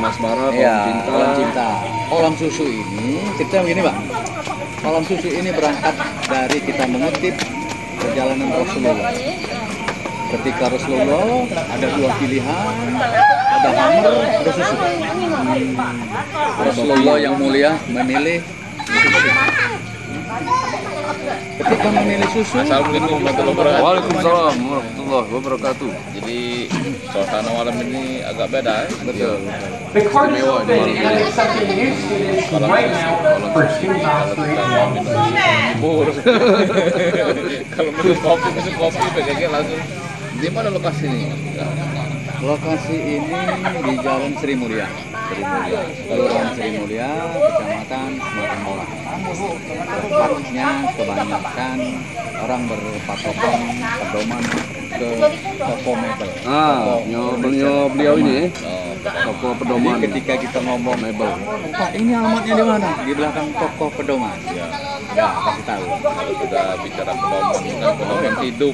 Kolam asmara, Kolam cinta. Kolam susu ini ceritanya begini, Pak. Kolam susu ini berangkat dari kita mengutip perjalanan Rasulullah. Ketika Rasulullah ada dua pilihan, ada hammer, ada susu. Rasulullah yang mulia memilih susu. Ketika memilih susu, Assalamualaikum warahmatullahi wabarakatuh. Waalaikumsalam warahmatullahi wabarakatuh. Jadi suasana malam ini agak beda ya. betul. The cortisol thing and it's something new students right now for students operation. Kalau minum kopi PKG langsung. Di mana lokasi ini? Lokasi ini di Jalan Sri Mulia, Kelurahan Sri Mulia, Kecamatan Semarang Mola. Tempatnya kebanyakan orang berpatokan pedoman ke toko mebel. Beliau ini toko pedoman. Jadi ketika kita ngomong mebel, Pak ini alamatnya di mana? Di belakang toko pedoman. Ya, kasih tahu. Kalau sudah bicara pedoman hidup.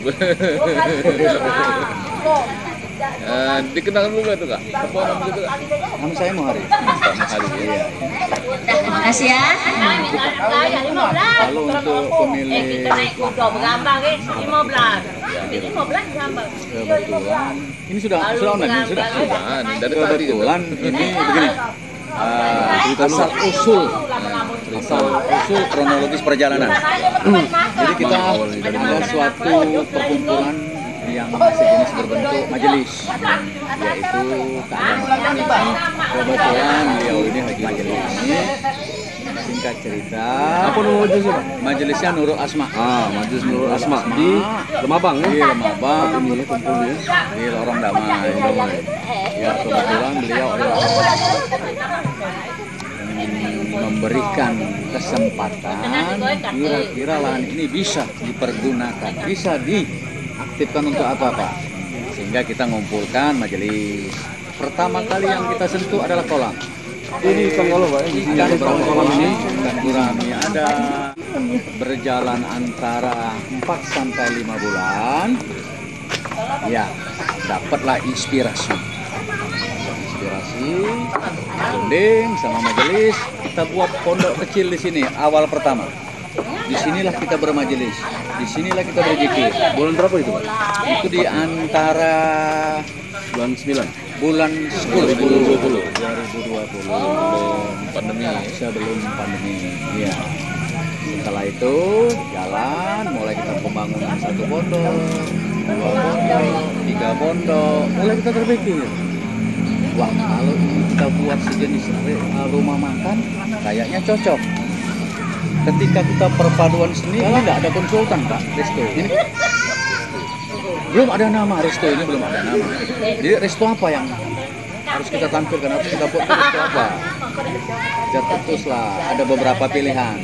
Dikenal dulu itu Kak. Apa nama itu Kak? Nama saya Muhari. Iya. Terima kasih ya. Lalu untuk pemilih kebetulan ini sudah online ini sudah. Dari tadi Kebetulan ini begini. Asal usul kronologis perjalanan. Jadi kita ada suatu perkumpulan yang sejenis berbentuk majelis, yaitu keagamaan. Kebetulan beliau ini Haji Majelis ini, singkat cerita, Apa nama majelisnya, Pak? majelisnya Nurul Asma. Majelis Nurul Asma di Lemabang ya? Di Lemabang, Ini ya kumpulnya. di Lorong Damai. Ya, kebetulan beliau adalah memberikan kesempatan kira-kira lahan ini bisa dipergunakan, bisa diaktifkan untuk apa, Pak? Sehingga kita ngumpulkan majelis. Pertama kali yang kita sentuh adalah kolam. Ini ikan kolam, Pak. Ikan kolam ini ikan gurami ada berjalan antara 4 sampai 5 bulan. Ya, dapatlah inspirasi. Bonding sama majelis, kita buat pondok kecil di sini awal pertama. Disinilah kita bermajelis, disinilah kita berzikir. Bulan berapa itu, Pak? Itu di antara Bulan 9. bulan 10 2020. 2020 pandemi. sebelum pandemi. Iya. Setelah itu jalan, mulai kita pembangunan 1 pondok, 2 pondok, 3 pondok, mulai kita terpikir. Wah, kalau kita buat sejenis rumah makan, kayaknya cocok. Ketika kita perpaduan seni, ini nggak ada konsultan, Pak Resto. Ini belum ada nama Resto ini, belum ada nama. Jadi Resto apa yang harus kita tampilkan, harus kita buat Resto apa? Tercetuslah ada beberapa pilihan.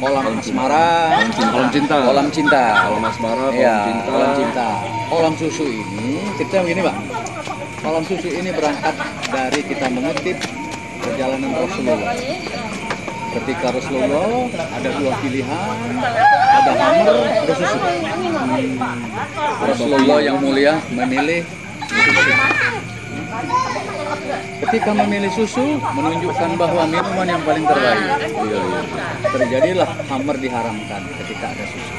Kolam asmara, Kolam cinta. kolam cinta, Kolam asmara, Iya, kolam cinta. kolam cinta. Kolam susu ini ceritanya begini, Pak. Kolam susu ini berangkat dari kita mengutip perjalanan Rasulullah. Ketika Rasulullah ada dua pilihan, ada hammer, ada susu. Rasulullah yang mulia memilih susu. Ketika memilih susu, menunjukkan bahwa minuman yang paling terbaik. Terjadilah hammer diharamkan ketika ada susu.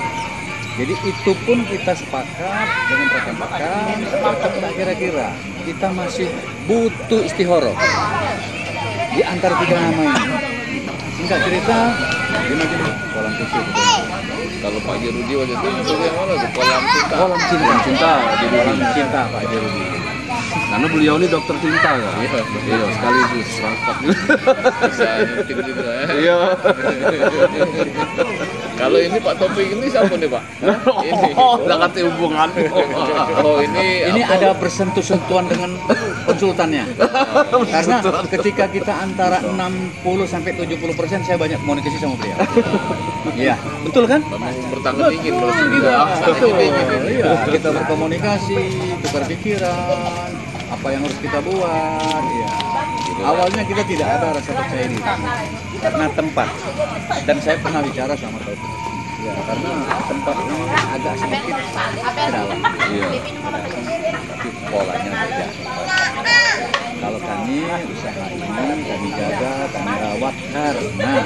Jadi itu pun kita sepakat dengan rekan-rekan, cocok nggak kira-kira kita masih butuh istihoroh di antara 3 nama ini. Singkat cerita, gimana sih kolam susu? Kalau Pak Jirudi waktu itu yang mana tuh? Kolam cinta. Kolam cinta, kolam cinta Pak Jirudi. Karena beliau ini dokter cinta ya. Iya, sekaligus rangkap. Bisa nyuntik juga ya. Iya. Kalau ini Pak Topik ini siapa nih Pak? Ini. Udah kata hubungan. Oh ini apa? ada bersentuh-sentuhan dengan konsultannya. Karena ketika kita antara 60 sampai 70% saya banyak komunikasi sama beliau. Iya, betul kan? Memang bertanggung dingin kalau sudah. Betul. Iya, kita berkomunikasi, tukar pikiran, apa yang harus kita buat. Iya. Awalnya kita tidak ada rasa percaya diri karena tempat. Dan saya pernah bicara sama Taufik. Ya, karena tempat ini agak sedikit ke dalam. Iya. Tapi polanya beda. Kalau kami usaha ini kami jaga, kami rawat karena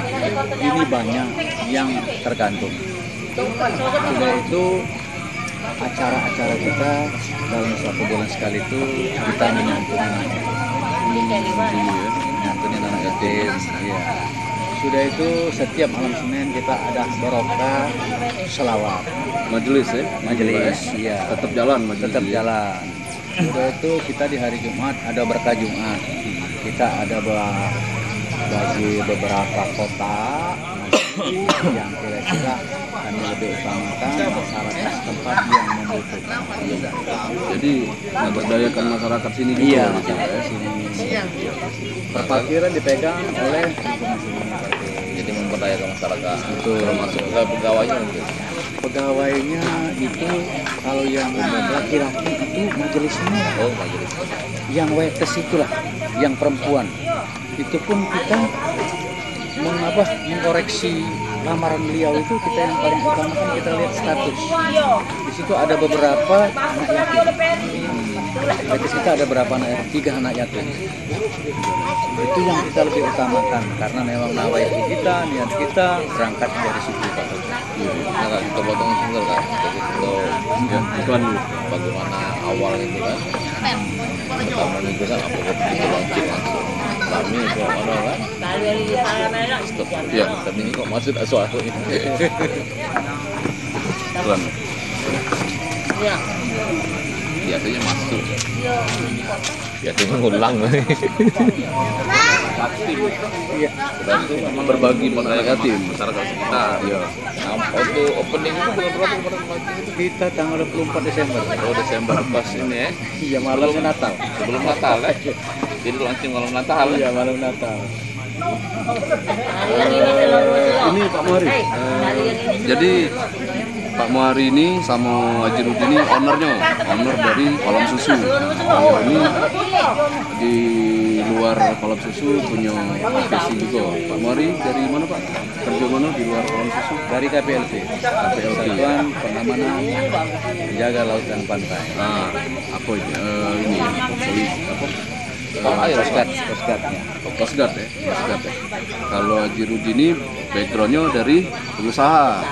ini banyak yang tergantung. Sudah itu acara-acara kita dalam 1 bulan sekali itu kita menyantuni anak yatim. Ya. Sudah itu setiap malam Senin kita ada barokah selawat. Majelis ya? Majelis, iya. Tetap jalan majelis. Tetap jalan. Sudah itu kita di hari Jumat ada berkah Jumat. Kita ada bagi beberapa kota yang kira-kira kami lebih utamakan masyarakat setempat yang membutuhkan. Jadi memberdayakan masyarakat sini juga. Iya, gitu ya. masyarakat sini. Perparkiran dipegang oleh Jadi memberdayakan masyarakat. Betul. Termasuk pegawainya mungkin. Pegawainya itu kalau yang laki-laki itu majelisnya. Oh, majelis. Yang wetes itulah, yang perempuan. Itu pun kita mengkoreksi lamaran beliau itu kita yang paling utama kan kita lihat status. Di situ ada beberapa anak yatim. Di kita ada berapa anak yatim? 3 anak yatim. Itu yang kita lebih utamakan karena memang nawaitu kita, niat kita berangkat dari situ Pak. Nah, Kak, kita potong single kan. Jadi Ya, iklan dulu. bagaimana awal itu kan. Pertama itu kan apa itu launching langsung. Kami itu mana kan? Stop. Ya, tapi ini kok masuk soal ini. Iklan. Biasanya masuk. Biasanya ngulang. Iya. Sudah itu memang Berbagi pada yatim. masyarakat sekitar. Iya. Nah, untuk opening itu bulan berapa kemarin launching itu? Kita tanggal 24 Desember. Oh, Desember pas ini ya. Iya, malamnya Natal. Sebelum Natal ya. Jadi launching malam Natal ya. Iya, malam Natal. Ini Pak Muhari. Jadi Pak Muhari ini sama Haji Rudi ini owner dari kolam susu. Ini di luar kolam susu punya profesi juga. Pak Muhari dari mana Pak? Kerja mana di luar kolam susu? Dari KPLP. Satuan Pengamanan Penjaga Laut dan Pantai. Nah, apa ini? Ini Coast Guard. Coast Guard ya. Kalau Haji Rudi ini backgroundnya dari pengusaha.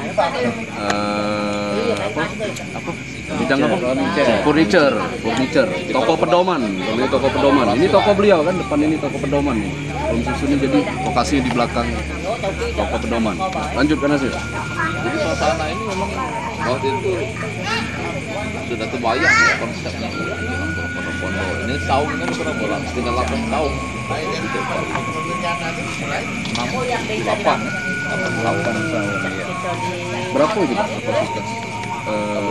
Apa? Bidang apa? Furniture. Toko pedoman. Ini toko pedoman. Ini toko beliau kan, depan ini toko pedoman nih. Kolam susu ini jadi lokasinya di belakang toko pedoman. Lanjutkan Nasir. Jadi suasana ini memang waktu itu sudah terbayang ya konsepnya. Pondok-pondok. Ini tahun kan berapa bulan? Sekitar 8 tahun. Gitu. 8 tahun. Berapa itu kapasitas?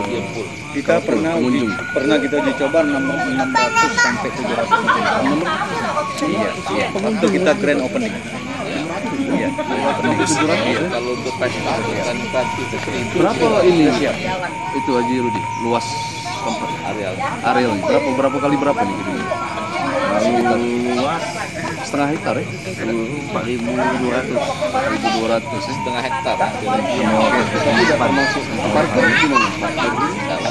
Dia full. Kita pengunjung. pernah kita uji coba 600 sampai 700 nomor. Iya. Waktu kita grand opening. Iya. Kalau untuk pesta kan pasti itu 1000. Berapa ini itu Haji Rudi? Luas tempat arealnya berapa kali berapa nih gitu? Luas setengah hektar ya? 4.200 setengah hektar. termasuk parkir gimana?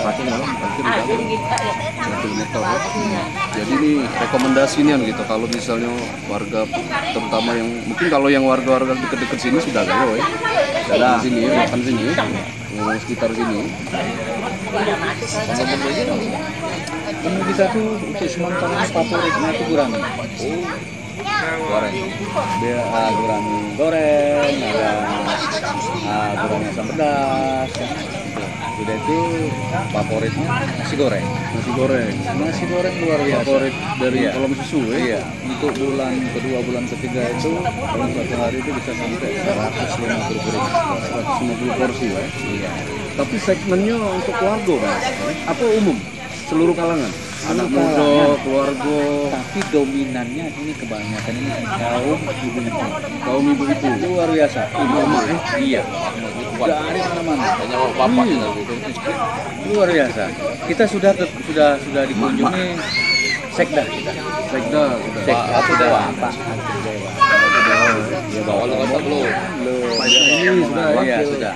Parkir di dalam. Jadi ini rekomendasi nih gitu kalau misalnya warga terutama yang mungkin kalau yang warga-warga deket-deket sini sudah galau ya. Dari sini ya, makan sini ya. Sekitar sini. Ini kita tuh untuk sementara favoritnya itu gurami. Goreng. Gurami goreng, ada gurami asam pedas. Sudah itu favoritnya nasi goreng. Nasi goreng luar biasa. Favorit dari kolam susu ya. Iya. Untuk bulan kedua, bulan ketiga itu dalam satu hari itu bisa sampai 150 piring. 150 porsi ya. Iya. Tapi segmennya untuk keluarga Mas. Apa umum? Seluruh kalangan. Anak Seluruh muda, kalangan. keluarga, Tapi dominannya ini kebanyakan ini kaum ibu-ibu. kaum ibu-ibu. Luar biasa. Ibu-ibu ya. Iya. Dari mana-mana. Hanya bapak gitu. Luar biasa. Kita sudah dikunjungi sekda kita. Sekda udah. Sekda sudah Pak. Ya bawa lu kata belum. Ini sudah ya. Iya, sudah.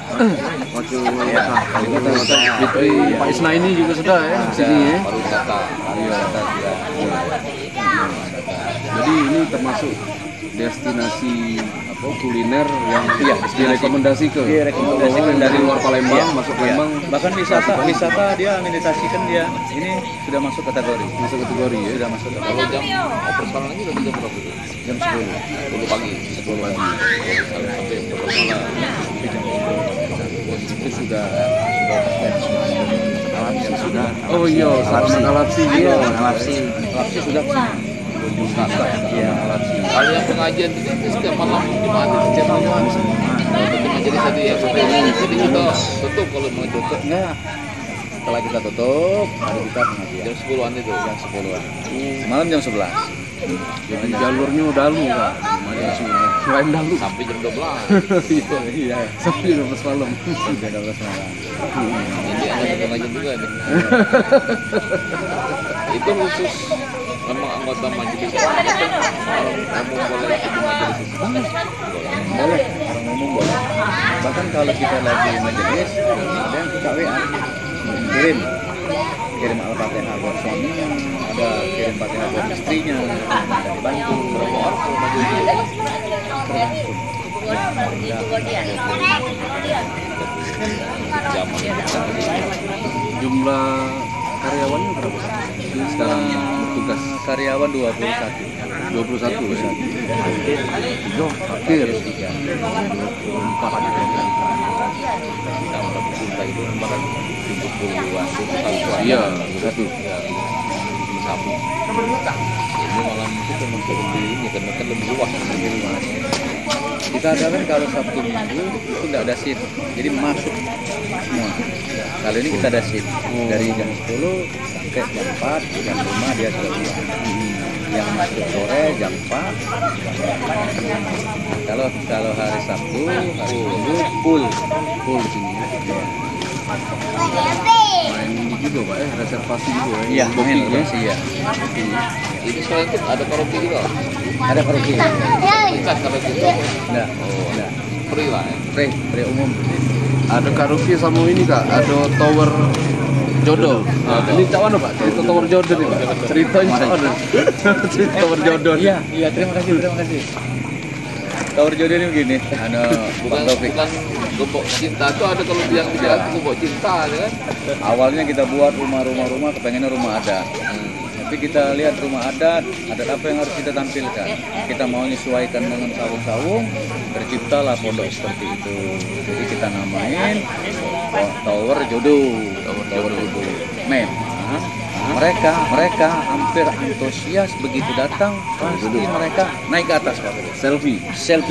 Wakil Fitri Pak Isna ini juga sudah ya di sini ya. Baru kata. Iya, kita sudah. Jadi ini termasuk destinasi kuliner yang direkomendasikan dari luar Palembang masuk Palembang. Bahkan wisata dia meditasikan dia. Ini sudah masuk kategori. Masuk kategori ya. Sudah masuk Kalau kategori. jam operasional lagi udah jam berapa itu? Jam 10. 10 pagi. 10 pagi. Sampai berapa malam? Itu sudah Alapsi sudah. Oh iya, Alapsi. Iya, Alapsi sudah kesini. Iya, Alapsi. Kalau yang pengajian itu setiap malam Jumat itu setiap malam. Untuk majelis tadi yang seperti ini, jadi kita tutup kalau mau tutup. Enggak. Setelah kita tutup, hari kita pengajian. Jam 10-an itu. Jam 10-an. Malam jam 11. Jadi jalurnya dalu Kak. Selain dalu Sampai jam 12. iya. Sampai jam 12 malam. Jam 12 malam. Ini ada pengajian juga nih. Itu khusus memang anggota majelis. Kamu boleh ikut majelis itu. Boleh, orang umum boleh. Bahkan kalau kita lagi majelis, ada yang suka WA, kirim Al-Fatihah buat suaminya, ada kirim Fatihah buat istrinya, ada dibantu. Berapa orang kalau majelis? Zaman Jumlah karyawannya berapa? Sekarang bertugas Karyawan 21. 21 ya. Akhir 3. 24 kita udah bercinta itu kemarin 70-an itu Iya, satu. sabu. Ini malam itu memang lebih ini karena kan lebih luas. Kita adakan kalau Sabtu Minggu itu nggak ada shift, jadi masuk semua. Kali ini kita ada shift dari jam 10 sampai jam 4, jam 5 dia sudah pulang. Yang masuk sore jam 4. Kalau hari Sabtu, hari Minggu full Di sini ya. ya. Main ini juga Pak reservasi juga ya. Iya, main Booking, ya. sih ya. Ini selain itu ada karaoke juga. Ada karaoke. Ikat karaoke itu. Enggak, enggak. Free lah ya. Free umum. Ada karaoke sama ini Kak, ada tower jodoh. Nah, ini cak mana Pak? Cerita tower jodoh nih Pak. Ceritanya cak mana? Cerita tower jodoh. Iya, terima kasih. Tower jodoh ini begini, Bukan gembok cinta itu ada kalau yang bilang itu gembok cinta ya kan. awalnya kita buat rumah, kepengennya rumah adat. Tapi kita lihat rumah adat apa yang harus kita tampilkan. Kita mau menyesuaikan dengan sawung-sawung, terciptalah pondok seperti itu. Jadi kita namain Tower Jodoh. Memang mereka hampir antusias begitu datang, pasti mereka naik ke atas Pak. Selfie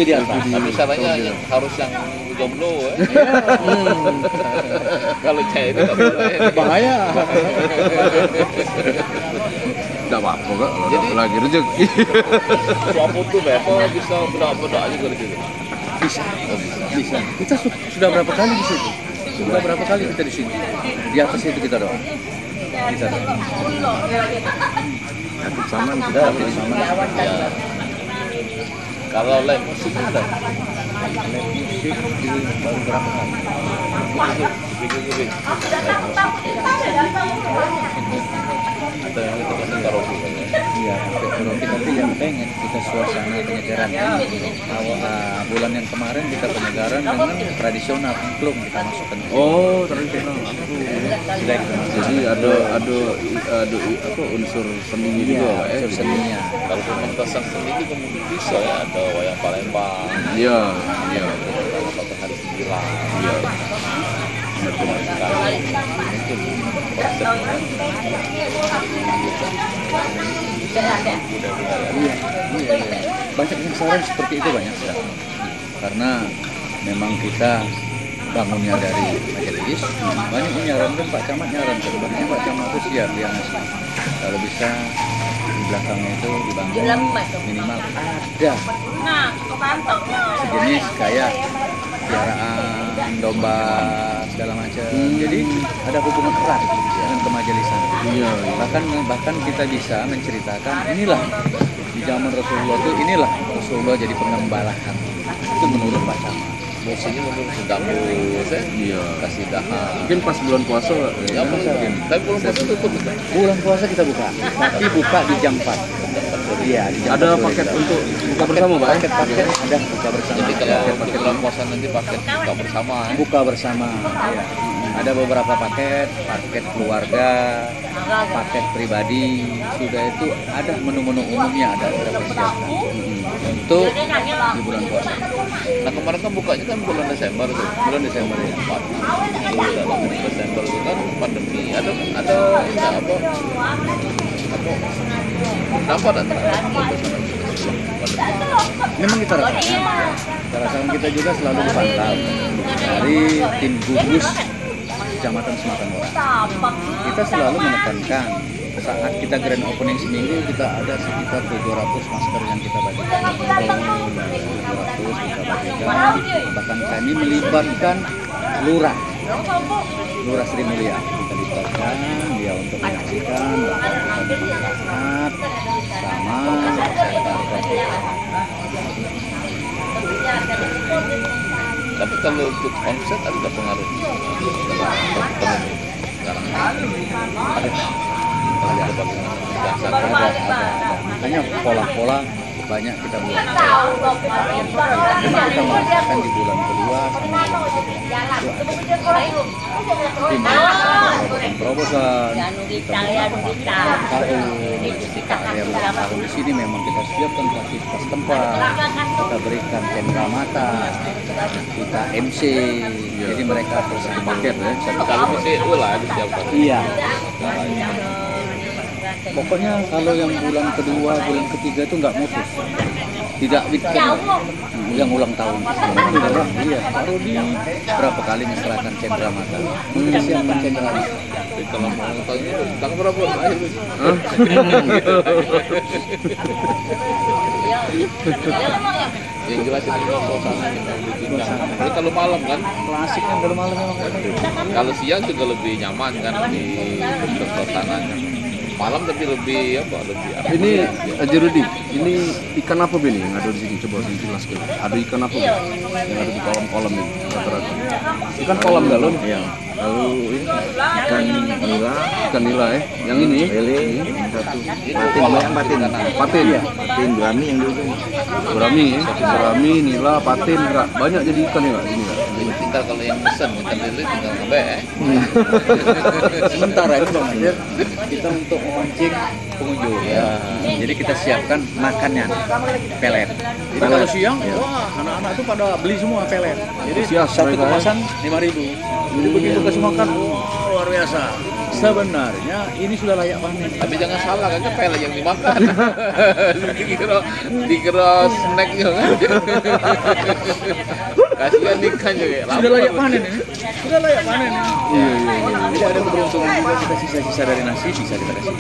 di atas. Tapi caranya yang harus yang jomblo ya. Kalau cewek itu nggak boleh. Bahaya. Tidak apa-apa Kak, kalau Jadi- lagi rezeki. Suap foto bepo bisa bedak-bedak juga di situ. Bisa. Kita sudah berapa kali di situ? Sudah berapa kali kita di sini? Di atas itu kita doang. Tapi sama Sudah sama. Ya. Kalau live musik ada. Musik baru berapa kali? Video-video. Atau yang itu kan karaoke kan ya. Iya, pakai karaoke tapi yang pengen kita suasana penyegaran. Bulan yang kemarin kita penyegaran dengan tradisional angklung kita masukkan. Oh, tradisional. Jelek. Jadi ada apa unsur seninya juga Pak ya. Unsur seninya. Kalau pementasan seni juga mungkin bisa ya, ada wayang Palembang, Iya. kalau satu hari sembilan, Iya. cuma sekali mungkin konsepnya Iya. Banyak yang saran seperti itu banyak ya. Karena memang kita bangunnya dari majelis, banyak yang nyarankan Pak Camat nyarankan, sebenarnya Pak Camat itu siap dia ngasih. Kalau bisa di belakangnya itu dibangun minimal ada sejenis kayak piaraan domba segala macam. Jadi ada hubungan erat dengan kemajelisan. Iya. Bahkan kita bisa menceritakan inilah di zaman Rasulullah itu inilah Rasulullah jadi pengembalahan. Itu menurut Pak Camat. musiknya menurut dangdut ya. Iya. Kasih dahar. Mungkin pas bulan puasa Ya mungkin. Tapi belum puasa tutup. Bulan puasa kita buka, tapi buka di jam 4. Iya, di jam Ada 4 sore paket kita. untuk buka bersama, Pak? Paket ada buka bersama. Jadi kalau Ada untuk bulan puasa nanti paket buka bersama ya. buka bersama. Iya. Ada beberapa paket keluarga, paket pribadi, sudah itu ada menu-menu umumnya ada kita persiapkan untuk di bulan puasa. Nah kemarin kan bukanya kan bulan Desember tuh. Bulan Desember ya. Dalam Desember itu kan pandemi. Ada apa? Kenapa dan Memang kita rasakan kita juga selalu dipantau dari tim gugus Kecamatan Sematang Barat. Kita selalu menekankan saat kita grand opening seminggu kita ada sekitar 700 masker yang kita bagikan. 700 kita bagikan. Bahkan kami melibatkan lurah Sri Mulia. Kita libatkan dia untuk menyaksikan bahwa kita bermanfaat sama tapi kalau untuk omset ada pengaruh sekarang ada. Makanya pola-pola banyak kita buat. Memang kita merasakan di bulan kedua sama bulan ketiga itu ada terobosan, kita area ulang tahun di sini memang kita siapkan fasilitas tempat, kita berikan cendera mata, kita MC, jadi mereka satu paket ya. Satu kali mesti lah disiapkan. Iya. Pokoknya kalau yang bulan kedua, bulan ketiga itu nggak mutus, tidak weekend, yang ulang tahun. Iya, baru di berapa kali menyerahkan cendera mata, siapkan cendera mata. Kalau mau tahun ini tanggal berapa lahir? Yang jelas ini suasananya tapi kalau malam kan Klasik kan kalau malam memang. kalau siang juga lebih nyaman kan di suasananya. Malam tapi lebih apa? Ini Haji Rudi, ini ikan apa ini yang ada di sini? Coba dijelaskan. Ada ikan apa yang ada di kolam-kolam ini rata-rata? Ikan kolam galon? Iya. Lalu ini ikan nila, Ikan nila ya? Yang ini? lele, satu patin, Patin ya? patin berani yang di ujung. Gurami ya? Gurami, nila, patin, enggak banyak jadi ikan ya? Ini enggak? Jadi tinggal kalau yang pesen ikan lele tinggal ngebek. Sementara ini Bang Andir, kita untuk memancing pengunjung. Ya. Jadi kita siapkan makannya pelet. Jadi kalau siang, wah anak-anak itu pada beli semua pelet. Jadi Siap, satu mereka, kemasan 5.000. Jadi begitu kasih makan, wah luar biasa. Sebenarnya ini sudah layak panen. Tapi jangan salah kan pelet yang dimakan. dikira snacknya kan. Kasihan ikan juga. Sudah layak panen ini. Sudah layak panen ini. Iya. Jadi ada keberuntungan juga kita sisa-sisa dari nasi bisa kita kasih.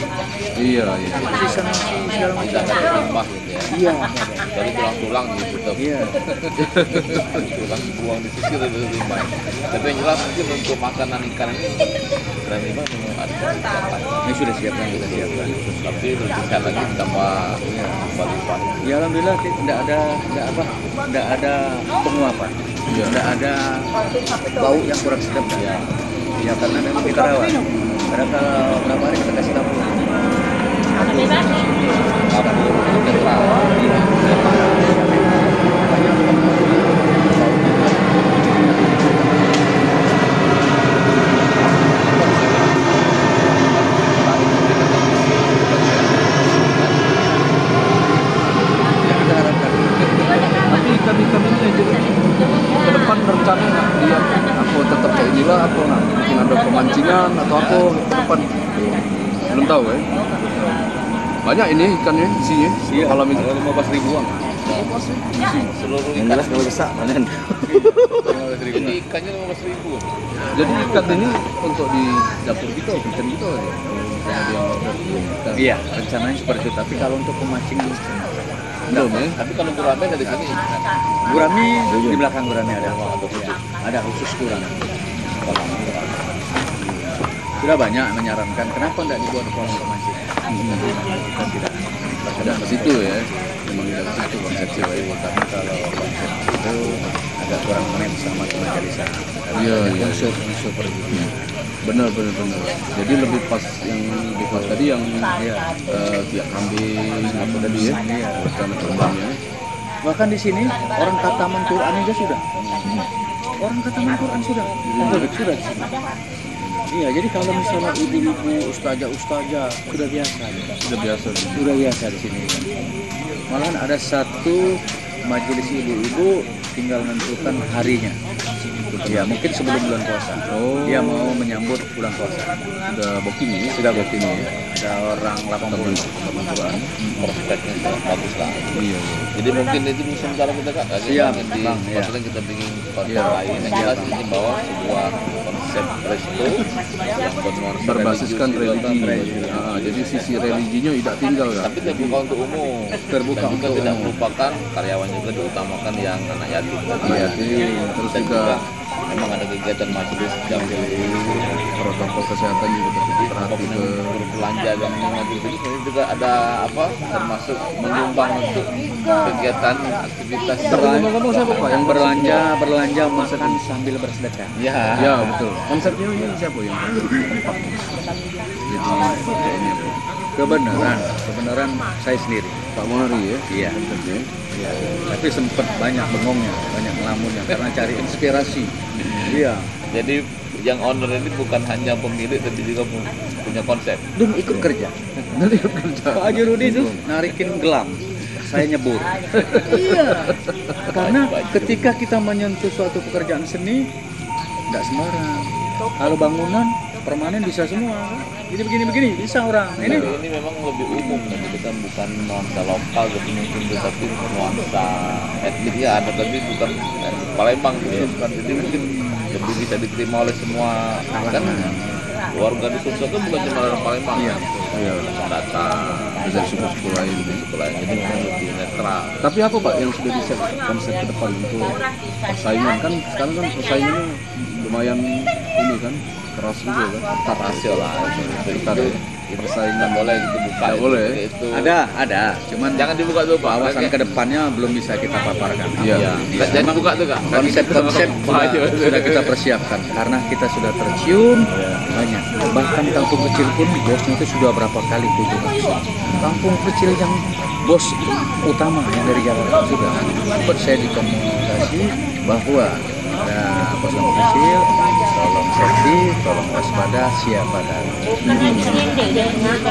Iya. Sisa nasi segala macam. Tidak ada limbah gitu ya. Iya. Dari tulang-tulang gitu. Iya. Tulang buang di sisi lebih limbah. Tapi yang jelas mungkin untuk makanan ikan ini dan limbah memang ada kesempatan. Ini sudah siapkan kita siapkan. Tapi lebih sehat lagi tambah limbah. Ya alhamdulillah tidak ada penguapan. Tidak ada bau yang kurang sedap. Ya karena memang kita rawat. Karena kalau berapa hari kita kasih tamu. Tapi ikan-ikan ini aja ke depan rencana nggak dia aku tetap kayak inilah atau nah mungkin ada pemancingan atau apa ke depan belum tahu ya. Banyak ini ikannya isinya malam ini 15 ribuan. Seluruh Yang ikan jelas kalau besar panen. jadi ikannya 15.000. jadi ikan ini untuk di dapur kita bikin gitu aja. Iya, rencananya seperti itu. Tapi kalau untuk pemancing Belum ya. Tapi kalau gurame dari sini gurami di belakang gurami ada. Ada khusus gurami. Sudah banyak menyarankan kenapa tidak dibuat kolam pemancing. Kita tidak Ada ke situ ya. Memang tidak ke situ konsepsi. tapi kalau konsep itu agak kurang main sama Majalisa. Iya, iya. Unsur pergi. Benar. Jadi lebih pas yang pas tadi yang tiap kambing apa tadi ya? Karena terbangnya. Bahkan di sini orang khataman Quran aja sudah. Orang khataman Quran sudah di sini. Iya, jadi kalau misalnya ibu-ibu, ustazah sudah biasa. Sudah biasa di sini. Malahan ada satu majelis ibu-ibu tinggal menentukan harinya. Ya, mungkin sebelum bulan puasa. Dia mau menyambut bulan puasa. Sudah booking ya? Sudah booking ya. Ada orang 80 Quran. Prospeknya bagus lah. Iya. Jadi mungkin itu sementara kita Kak, Iya, di Bang, iya. maksudnya kita bikin konsep lain yang jelas ini bahwa sebuah konsep resto yang bernuansa Berbasiskan religius, religi. Jadi sisi religinya tidak tinggal kan? tapi terbuka untuk umum. Terbuka Dan juga untuk tidak umum. melupakan karyawan juga diutamakan yang anak yatim. Terus Dan juga memang ada kegiatan majelis jam protokol kesehatan juga terperhati ke belanja dan majelis ini sebenarnya juga ada apa termasuk menyumbang untuk kegiatan aktivitas ngomong siapa Pak yang berlanja makan sambil bersedekah. ya. Ya betul. Konsepnya ini siapa yang jadi ini apa? Kebenaran saya sendiri. Pak Mohari ya? Iya. Konsepnya. Iya. Tapi sempat banyak bengongnya, banyak ngelamunnya karena cari inspirasi. Iya. Jadi yang owner ini bukan hanya pemilik tapi juga punya konsep. Dan ikut kerja. Pak Ajurudin itu narikin gelang, saya nyebur. Iya. Karena ketika kita menyentuh suatu pekerjaan seni, tidak sembarang. Kalau bangunan permanen bisa semua. Jadi begini bisa orang. Ini memang lebih umum kan, itu kan bukan nuansa lokal gitu mungkin, tetapi nuansa etnik ya ada, tapi bukan Palembang gitu kan. Jadi mungkin lebih bisa diterima oleh semua kan. Warga di Sulsel itu bukan cuma orang Palembang. Iya. Datang Dari suku-suku lain. jadi memang lebih netral. Tapi apa Pak yang sudah di-set konsep ke depan untuk persaingan kan? Sekarang kan persaingannya lumayan ini kan keras juga kan? Rasio lah. Bentar ya. Persaingan boleh gitu buka. Nggak boleh. Itu. Ada. Cuman Jangan dibuka tuh Pak. kawasan kedepannya belum bisa kita paparkan. Iya. Jangan dibuka tuh Kak. Konsep-konsep Bahaya. sudah kita persiapkan karena kita sudah tercium banyak. Bahkan kampung kecil pun bosnya itu sudah berapa kali kunjung ke sini. Kampung kecil yang bos utama yang dari Jakarta sudah sempat saya dikomunikasi bahwa ada bos kampung kecil, tolong safety, tolong waspada, siapa dan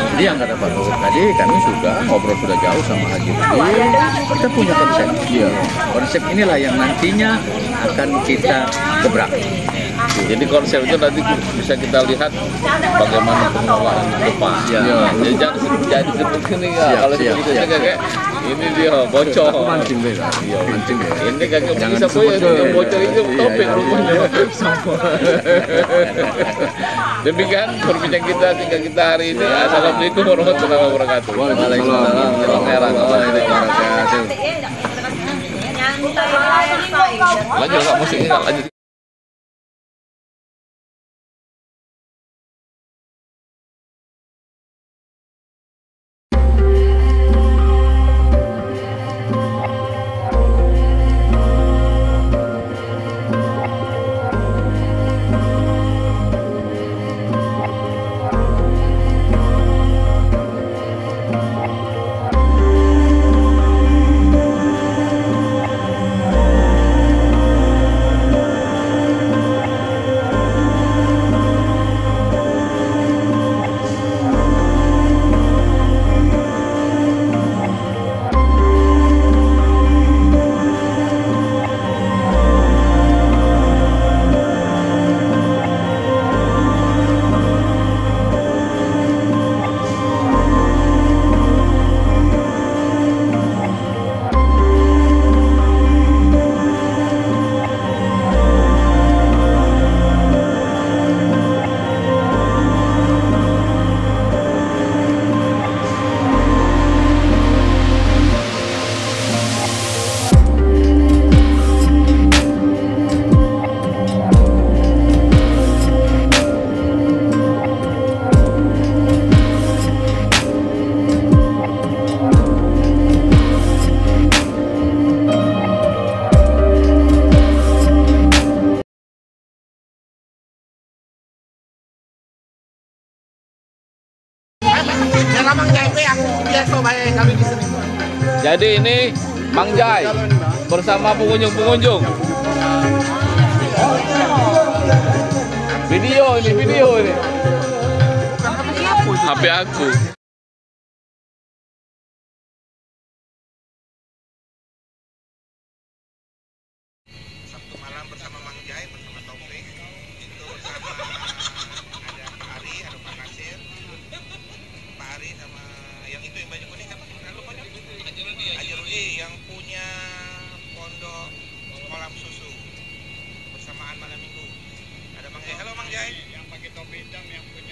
jadi yang kata Pak Luhut tadi, kami sudah ngobrol sudah jauh sama Haji Rudin. Kita punya konsep. Iya. Konsep inilah yang nantinya akan kita gebrak. Jadi konsep itu nanti bisa kita lihat bagaimana pengelolaan ke depan. Ya. Jadi jangan seperti ini ya. Kalau seperti ini kayak ini dia bocor. Mancing deh kan? Iya, mancing ya. Ini kagak Jangan bisa sebut ya, ke- yang bocor itu Iya, topik iya, rupanya. Demikian perbincangan kita sehingga kita hari ini. Assalamualaikum warahmatullahi wabarakatuh. Waalaikumsalam. Salam merah. Lanjut Kak, musiknya Kak, lanjut. Jadi ini Mang Jai bersama pengunjung-pengunjung. Video ini. HP aku. Sabtu malam bersama Mang Jai, bersama Taufik, itu bersama ada Pak Ari, ada Pak Nasir, Pak Ari sama yang itu yang baju kuning siapa? Lupa Haji Rudi yang punya pondok kolam susu bersamaan malam minggu. Ada Mang Jai. Halo Mang Jai. Yang pakai topi hitam yang punya